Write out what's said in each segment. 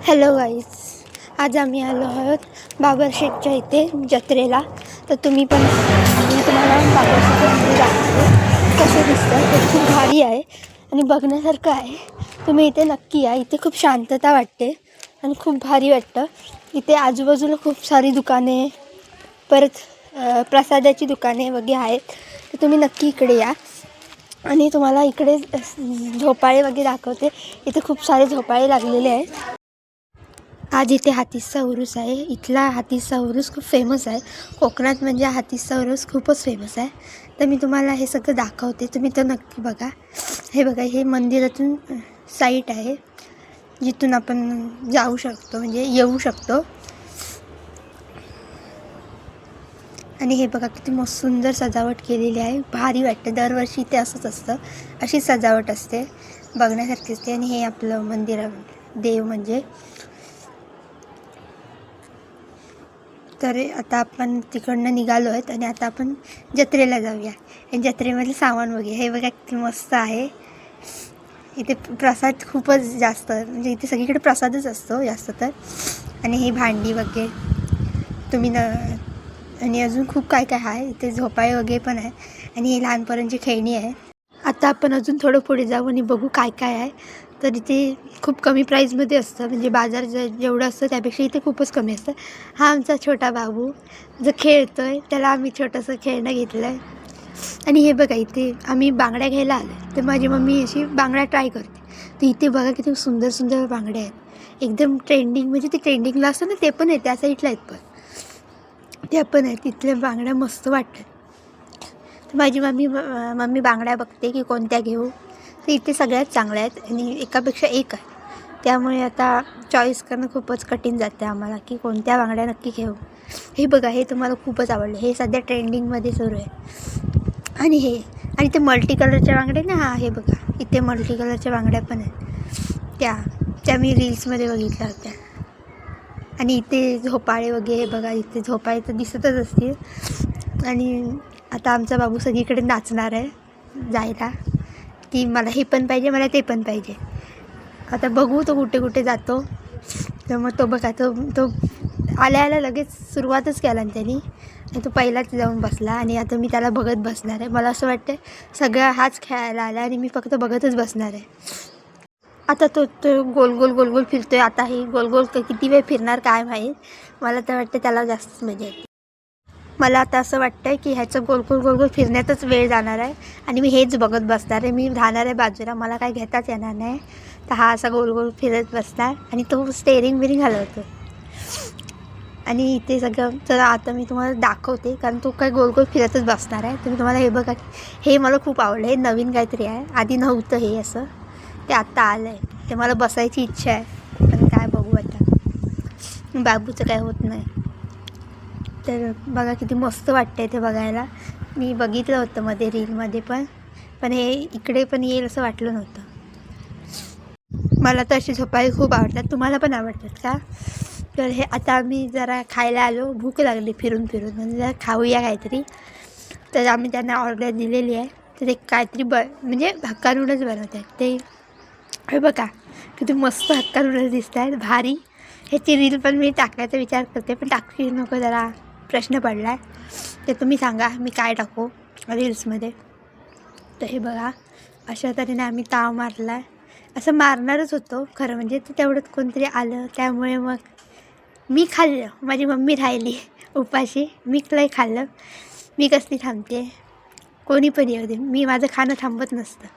Hello guys, आज आम्ही आलो आहोत बाबरशेठच्या इथे जत्रेला. तर तुम्ही पण मी तुम्हाला बाबरशेठ मंदिर दाखवते कसं दिसतं. ते खूप भारी आहे आणि बघण्यासारखं आहे. तुम्ही इथे नक्की या. इथे खूप शांतता वाटते आणि खूप भारी वाटतं. इथे आजूबाजूला खूप सारी दुकाने, परत प्रसादाची दुकाने वगैरे आहेत. तर तुम्ही नक्की इकडे या आणि तुम्हाला इकडे झोपाळे वगैरे दाखवते. इथे खूप सारे झोपाळे लागलेले आहेत. आज इथे हातीचा उरूस आहे. इथला हातीचा उरूस खूप फेमस आहे. कोकणात म्हणजे हातीचा उरूस खूपच फेमस आहे. तर मी तुम्हाला हे सगळं दाखवते, तुम्ही तर नक्की बघा. हे बघा, हे मंदिरातून साईट आहे जिथून आपण जाऊ शकतो, म्हणजे येऊ शकतो. आणि हे बघा किती मस्त सुंदर सजावट केलेली आहे. भारी वाटते. दरवर्षी इथे असंच असतं, अशी सजावट असते, बघण्यासारखी असते. आणि हे आपलं मंदिर देव म्हणजे. तर आता आपण तिकडनं निघालो आहेत आणि आता आपण जत्रेला जाऊया. आणि जत्रेमधलं सामान वगैरे हे बघा किती मस्त आहे. इथे प्रसाद खूपच जास्त, म्हणजे इथे सगळीकडे प्रसादच असतो जास्त तर. आणि ही भांडी वगैरे तुम्ही आणि अजून खूप काय काय आहे. इथे झोपाळे वगैरे पण आहे आणि ही लहान पोरांची खेळणी आहे. आता आपण अजून थोडं पुढे जाऊ आणि बघू काय काय आहे. तर इथे खूप कमी प्राईजमध्ये असतं, म्हणजे बाजार जेवढं असतं त्यापेक्षा इथे खूपच कमी असतं. हा आमचा छोटा बाबू जो खेळतो आहे, त्याला आम्ही छोटंसं खेळणं घेतलं आहे. आणि हे बघा, इथे आम्ही बांगड्या घ्यायला आलो. तर माझी मम्मी अशी बांगड्या ट्राय करते. तर इथे बघा किती सुंदर सुंदर बांगड्या आहेत, एकदम ट्रेंडिंग, म्हणजे ते ट्रेंडिंगला असतं ना, ते पण आहे त्या साईडला आहेत, पण त्या पण आहेत. तिथल्या बांगड्या मस्त वाटतात. तर माझी मम्मी बांगड्या बघते की कोणत्या घेऊ. तर इथे सगळ्यात चांगल्या आहेत आणि एकापेक्षा एक आहे. त्यामुळे आता चॉईस करणं खूपच कठीण जाते आम्हाला की कोणत्या बांगड्या नक्की घेऊ. हे बघा, हे तुम्हाला खूपच आवडले. हे सध्या ट्रेंडिंगमध्ये सुरू आहे. आणि ते मल्टी कलरच्या बांगड्या ना, हा हे बघा, इथे मल्टी कलरच्या बांगड्या पण आहेत. त्या मी रील्समध्ये बघितल्या होत्या. आणि इथे झोपाळे वगैरे बघा, इथे झोपाळे तर दिसतच असतील. आणि आता आमचा बाबू सगळीकडे नाचणार आहे जायला की मला हे पण पाहिजे, मला ते पण पाहिजे. आता बघू तो कुठे कुठे जातो. तर मग तो बघा, तो आल्या लगेच सुरुवातच केला त्यांनी. आणि तो पहिलाच जाऊन बसला आणि आता मी त्याला बघत बसणार आहे. मला असं वाटतं सगळा हाच खेळायला आला आणि मी फक्त बघतच बसणार आहे. आता तो गोल गोल गोल गोल फिरतोय. आता हे गोल गोल किती वेळ फिरणार काय माहीत. मला तर वाटतं त्याला जास्तच मजा येते. मला आता असं वाटतं की ह्याचं गोल गोल गोल गोल फिरण्यातच वेळ जाणार आहे आणि मी हेच बघत बसणार आहे. मी राहणार आहे बाजूला, मला काय घेताच येणार नाही. तर हा असा गोल गोल फिरत बसणार आणि तो स्टेअरिंग बिरिंग हलवतो. आणि इथे सगळं तर आता मी तुम्हाला दाखवते, कारण तो काय गोल गोल फिरतच बसणार आहे. तुम्ही तुम्हाला हे बघा, हे मला खूप आवडलं. हे नवीन काहीतरी आहे, आधी नव्हतं हे असं, ते आत्ता आलं आहे. ते मला बसायची इच्छा आहे, पण काय बघू आता, बाबूचं काय होत नाही. तर बघा किती मस्त वाटतं ते बघायला. मी बघितलं होतं मध्ये रीलमध्ये पण हे इकडे पण येईल असं वाटलं नव्हतं. मला तर अशी झोपाळे खूप आवडतात. तुम्हाला पण आवडतात का? तर हे आता आम्ही जरा खायला आलो, भूक लागली फिरून फिरून, म्हणजे जरा खाऊया काहीतरी. तर आम्ही त्यांना ऑर्डर दिलेली आहे. तर ते काहीतरी म्हणजे हक्का नूडल्स बनवत आहेत ते. हे बघा किती मस्त हक्का नूडल्स दिसत आहेत, भारी. ह्याची रील पण मी टाकायचा विचार करते, पण टाकू नको, जरा प्रश्न पडला आहे. तर तुम्ही सांगा मी काय टाकू रील्समध्ये. तर हे बघा, अशा तऱ्हेने आम्ही ताव मारला आहे. असं मारणारच होतो खरं म्हणजे, तर तेवढंच कोणतरी आलं, त्यामुळे मग मी खाल्लं. माझी मम्मी राहिली उपाशी, मी लय खाल्लं. मी कसली थांबते, कोणी पण येऊ दे, मी माझं खाणं थांबत नसतं.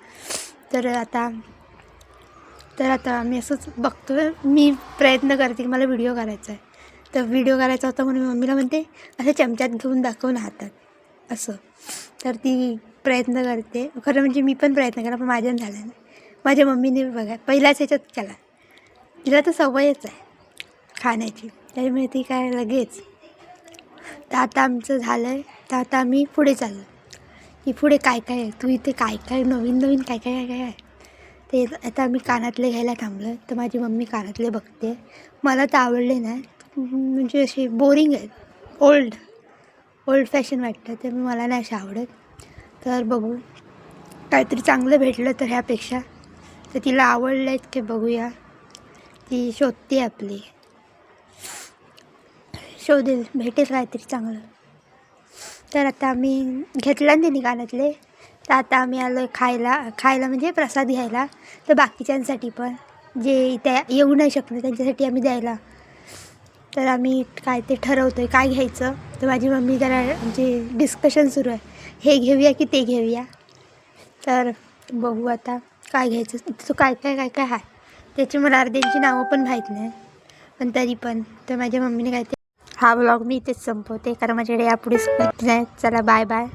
तर आता आम्ही असंच बघतो. मी प्रयत्न करते की मला व्हिडिओ करायचा आहे. तर व्हिडिओ करायचा होता म्हणून मम्मीला म्हणते असं चमच्यात घेऊन दाखवून हातात असं. तर ती प्रयत्न करते खरं म्हणजे, मी पण प्रयत्न केला पण माझ्यानं झाला नाही. माझ्या मम्मीने बघा पहिलाच ह्याच्यात केला. तिला तर सवयच आहे खाण्याची, त्याच्यामुळे ती काय लगेच. तर आता आमचं झालं आहे. तर आता आम्ही पुढे चाललो की पुढे काय काय आहे, तू इथे काय काय नवीन नवीन काय काय काय काय आहे. ते आता आम्ही कानातले घ्यायला थांबलो. तर माझी मम्मी कानातले बघते. मला तर आवडले नाही, म्हणजे असे बोरिंग आहेत, ओल्ड फॅशन वाटतं, ते मला नाही असे आवडत. तर बघू काहीतरी चांगलं भेटलं तर ह्यापेक्षा. तर तिला आवडलं आहेत की बघूया. ती शोधते आपली, शोधेल, भेटेल काहीतरी चांगलं. तर आता आम्ही घेतलं ते निघाल्यातले, तर आता आम्ही आलो आहे खायला म्हणजे प्रसाद घ्यायला. तर बाकीच्यांसाठी पण जे इथे येऊ नाही शकले त्यांच्यासाठी आम्ही द्यायला. तर आम्ही काय ते ठरवतो आहे काय घ्यायचं. तर माझी मम्मी जरा म्हणजे डिस्कशन सुरू आहे, हे घेऊया की ते घेऊया. तर बघू आता काय घ्यायचं. तो काय आहे त्याची मला अर्ध्यांची नावं पण माहीत नाही, पण तरी पण. तर माझ्या मम्मीने काय ते हा व्लॉग मी इथेच संपवते, कारण माझ्याकडे यापुढे स्क्रिप्ट नाही. चला बाय बाय.